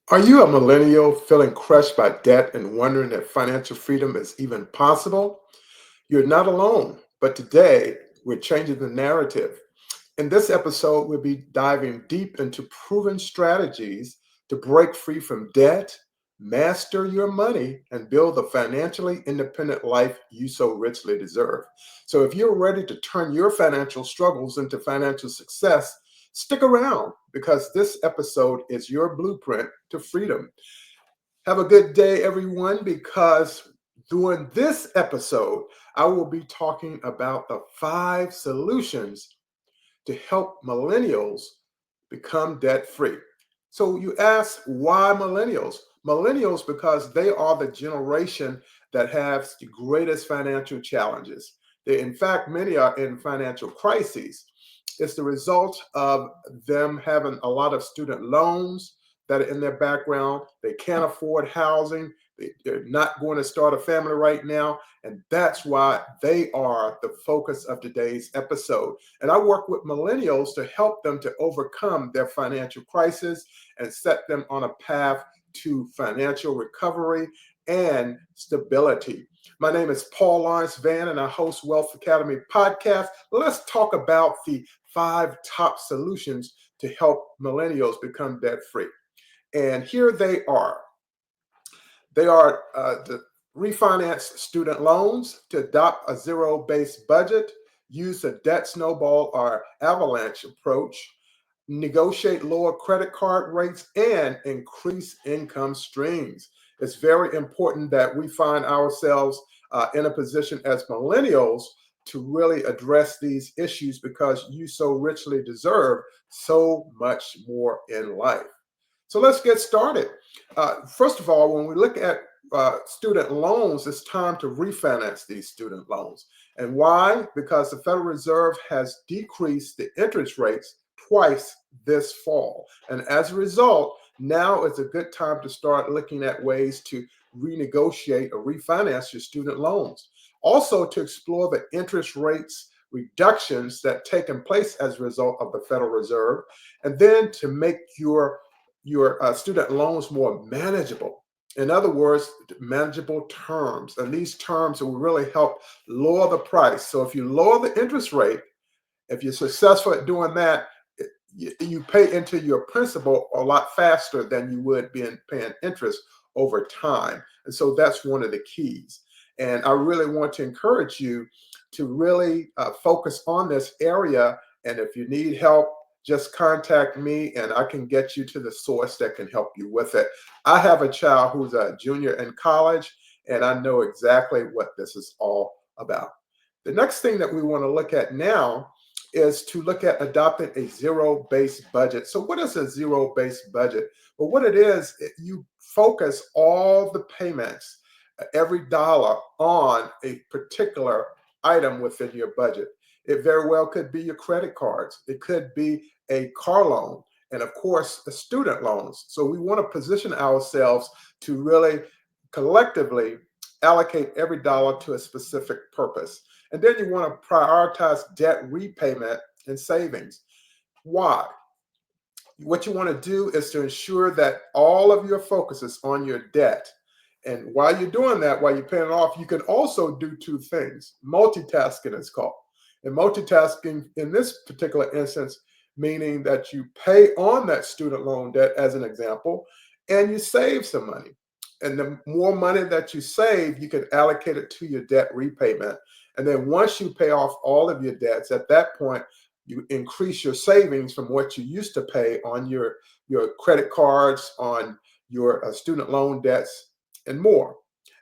Are you a millennial feeling crushed by debt and wondering if financial freedom is even possible? You're not alone, but today we're changing the narrative. In this episode, we'll be diving deep into proven strategies to break free from debt, master your money, and build the financially independent life you so richly deserve. So, if you're ready to turn your financial struggles into financial success, stick around because this episode is your blueprint to freedom. Have a good day, everyone, because during this episode, I will be talking about the 5 solutions to help millennials become debt free. So you ask, why millennials? Millennials, because they are the generation that has the greatest financial challenges. In fact, many are in financial crises. It's the result of them having a lot of student loans that are in their background. They can't afford housing. They're not going to start a family right now. And that's why they are the focus of today's episode. And I work with millennials to help them to overcome their financial crisis and set them on a path to financial recovery and stability. My name is Paul Lawrence Van, and I host Wealth Academy podcast. Let's talk about the 5 top solutions to help millennials become debt free. And here they are. They are the refinance student loans, to adopt a zero-based budget, use a debt snowball or avalanche approach, negotiate lower credit card rates, and increase income streams. It's very important that we find ourselves in a position as millennials to really address these issues because you so richly deserve so much more in life. So let's get started. First of all, when we look at student loans, it's time to refinance these student loans. And why? Because the Federal Reserve has decreased the interest rates twice this fall. And as a result, now is a good time to start looking at ways to renegotiate or refinance your student loans. Also, to explore the interest rates reductions that taken place as a result of the Federal Reserve, and then to make your student loans more manageable. In other words, manageable terms. And these terms will really help lower the price. So if you lower the interest rate, if you're successful at doing that, you pay into your principal a lot faster than you would be paying interest over time. And so that's one of the keys. And I really want to encourage you to really focus on this area. And if you need help, just contact me and I can get you to the source that can help you with it. I have a child who's a junior in college, and I know exactly what this is all about. The next thing that we want to look at now is to look at adopting a zero-based budget. So what is a zero-based budget? Well, what it is, you focus all the payments, every dollar on a particular item within your budget. It very well could be your credit cards. It could be a car loan, and of course, the student loans. So we want to position ourselves to really collectively allocate every dollar to a specific purpose. And then you want to prioritize debt repayment and savings. Why? What you want to do is to ensure that all of your focus is on your debt. And while you're doing that, while you're paying it off, you can also do 2 things. Multitasking is called. And multitasking in this particular instance, meaning that you pay on that student loan debt, as an example, and you save some money. And the more money that you save, you can allocate it to your debt repayment. And then once you pay off all of your debts, at that point, you increase your savings from what you used to pay on your credit cards, on your student loan debts, and more.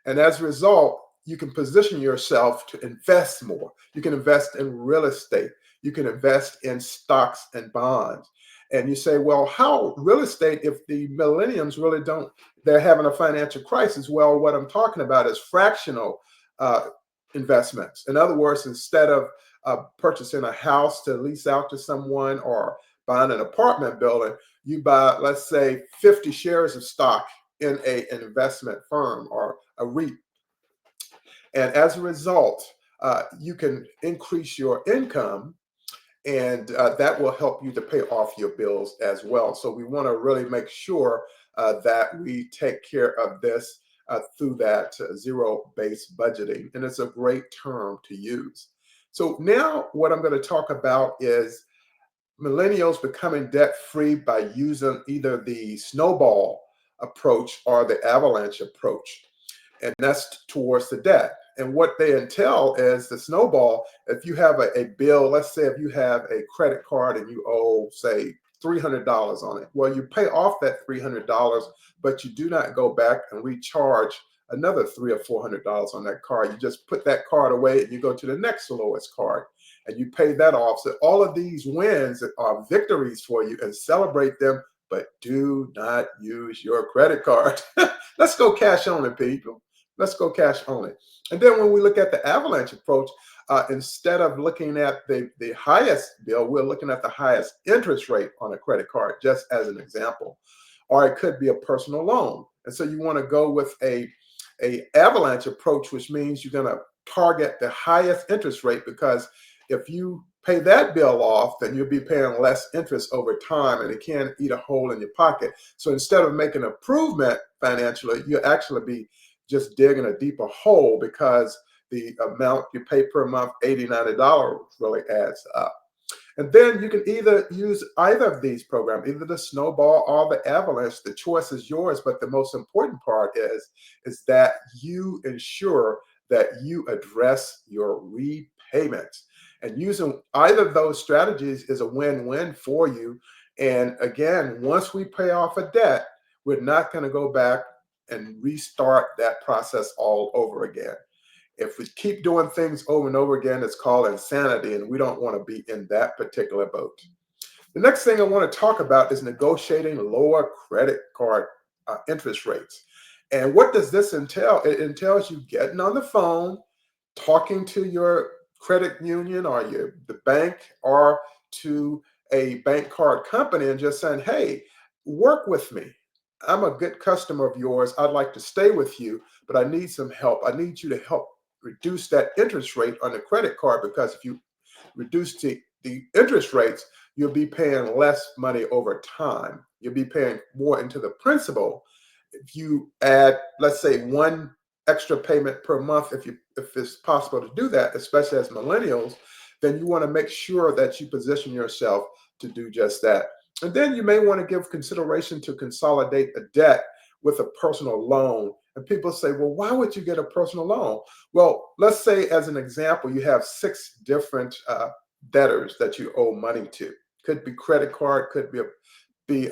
And as a result, you can position yourself to invest more. You can invest in real estate. You can invest in stocks and bonds. And you say, well, how real estate if the millennials really don't, they're having a financial crisis? Well, what I'm talking about is fractional uh, investments. In other words, instead of purchasing a house to lease out to someone or buying an apartment building, you buy, let's say, 50 shares of stock in an investment firm or a REIT. And as a result, you can increase your income, and that will help you to pay off your bills as well. So we want to really make sure that we take care of this through that zero-based budgeting. And it's a great term to use. So now what I'm going to talk about is millennials becoming debt free by using either the snowball approach or the avalanche approach, and that's towards the debt. And what they entail is the snowball. If you have a bill, let's say if you have a credit card and you owe, say, $300 on it, well, you pay off that $300, but you do not go back and recharge another $300 or $400 on that card. You just put that card away and you go to the next lowest card and you pay that off. So all of these wins are victories for you, and celebrate them, but do not use your credit card. Let's go cash only, people. Let's go cash only. And then when we look at the avalanche approach, instead of looking at the highest bill, we're looking at the highest interest rate on a credit card, just as an example. Or it could be a personal loan. And so you want to go with a avalanche approach, which means you're going to target the highest interest rate, because if you pay that bill off, then you'll be paying less interest over time, and it can eat a hole in your pocket. So instead of making an improvement financially, you'll actually be just digging a deeper hole, because the amount you pay per month, $80, $90, really adds up. And then you can either use either of these programs, either the snowball or the avalanche. The choice is yours, but the most important part is that you ensure that you address your repayments. And using either of those strategies is a win-win for you. And again, once we pay off a debt, we're not going to go back and restart that process all over again. If we keep doing things over and over again, it's called insanity, and we don't want to be in that particular boat. The next thing I want to talk about is negotiating lower credit card interest rates. And what does this entail? It entails you getting on the phone, talking to your credit union or the bank, or to a bank card company, and just saying, hey, work with me. I'm a good customer of yours. I'd like to stay with you, but I need some help. I need you to help reduce that interest rate on the credit card, because if you reduce the interest rates, you'll be paying less money over time. You'll be paying more into the principal. If you add, let's say, one extra payment per month, if it's possible to do that, especially as millennials, then you want to make sure that you position yourself to do just that. And then you may want to give consideration to consolidate a debt with a personal loan. And people say, well, why would you get a personal loan? Well, let's say, as an example, you have 6 different debtors that you owe money to. Could be credit card, could be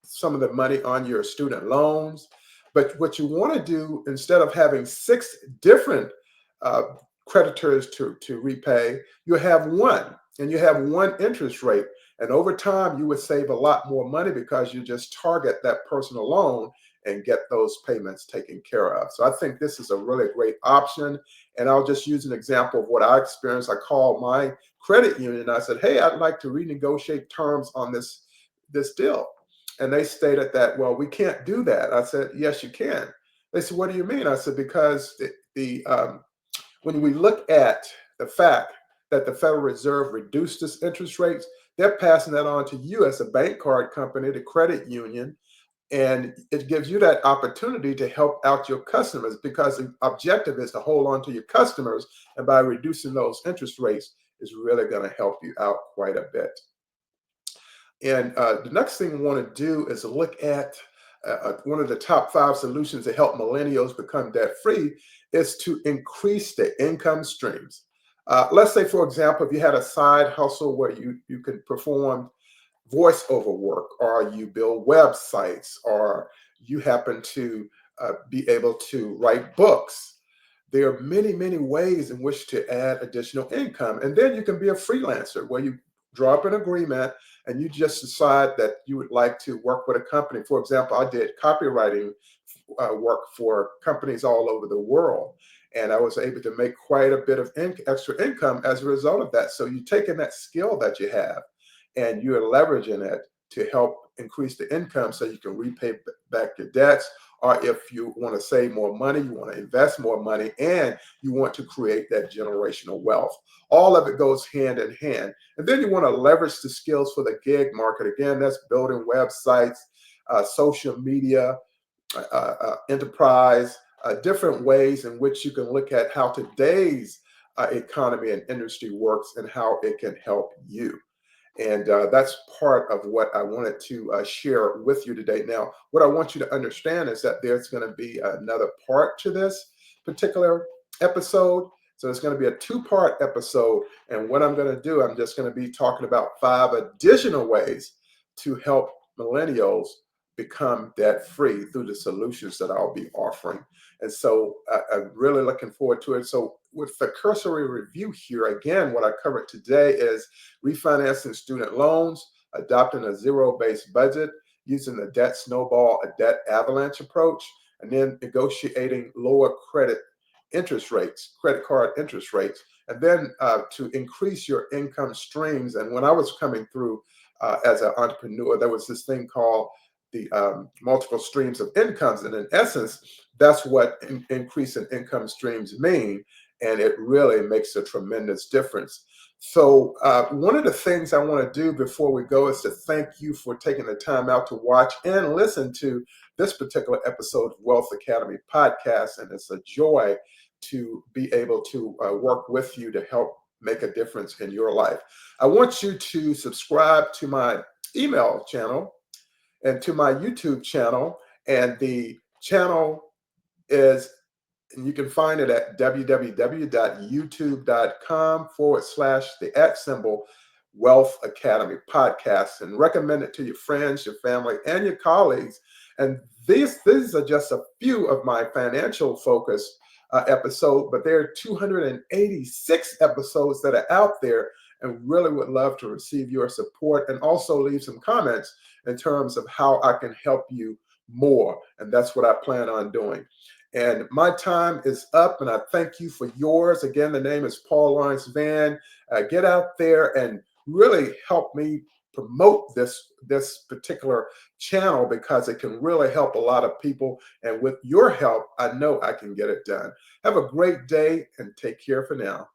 some of the money on your student loans. But what you want to do, instead of having 6 different creditors to repay, you have one, and you have one interest rate. And over time, you would save a lot more money, because you just target that personal loan and get those payments taken care of. So I think this is a really great option. And I'll just use an example of what I experienced. I called my credit union. I said, hey, I'd like to renegotiate terms on this deal. And they stated that, well, we can't do that. I said, yes, you can. They said, what do you mean? I said, because when we look at the fact that the Federal Reserve reduced its interest rates, they're passing that on to you as a bank card company, the credit union, and it gives you that opportunity to help out your customers, because the objective is to hold on to your customers, and by reducing those interest rates is really going to help you out quite a bit. And the next thing we want to do is look at one of the top 5 solutions to help millennials become debt free is to increase the income streams. Let's say, for example, if you had a side hustle where you could perform voiceover work, or you build websites, or you happen to be able to write books. There are many, many ways in which to add additional income. And then you can be a freelancer, where you draw up an agreement and you just decide that you would like to work with a company. For example, I did copywriting work for companies all over the world. And I was able to make quite a bit of extra income as a result of that. So you're taking that skill that you have and you're leveraging it to help increase the income, so you can repay back your debts. Or if you want to save more money, you want to invest more money, and you want to create that generational wealth. All of it goes hand in hand. And then you want to leverage the skills for the gig market. Again, that's building websites, social media, enterprise, different ways in which you can look at how today's economy and industry works and how it can help you. And that's part of what I wanted to share with you today. Now, what I want you to understand is that there's going to be another part to this particular episode. So it's going to be a two-part episode. And what I'm going to do, I'm just going to be talking about 5 additional ways to help millennials become debt free through the solutions that I'll be offering. And so I'm really looking forward to it. So, with the cursory review here, again, what I covered today is refinancing student loans, adopting a zero-based budget, using the debt snowball, a debt avalanche approach, and then negotiating lower credit card interest rates, and then to increase your income streams. And when I was coming through as an entrepreneur, there was this thing called the multiple streams of incomes. And in essence, that's what increase in income streams mean. And it really makes a tremendous difference. So one of the things I want to do before we go is to thank you for taking the time out to watch and listen to this particular episode of Wealth Academy podcast. And it's a joy to be able to work with you to help make a difference in your life. I want you to subscribe to my email channel and to my YouTube channel. And the channel is, and you can find it at www.youtube.com/the Wealth Academy podcast, and recommend it to your friends, your family, and your colleagues. And these are just a few of my financial focus episodes, but there are 286 episodes that are out there, and really would love to receive your support and also leave some comments in terms of how I can help you more. And that's what I plan on doing. And my time is up, and I thank you for yours. Again, the name is Paul Lawrence Van. Get out there and really help me promote this particular channel, because it can really help a lot of people. And with your help, I know I can get it done. Have a great day and take care for now.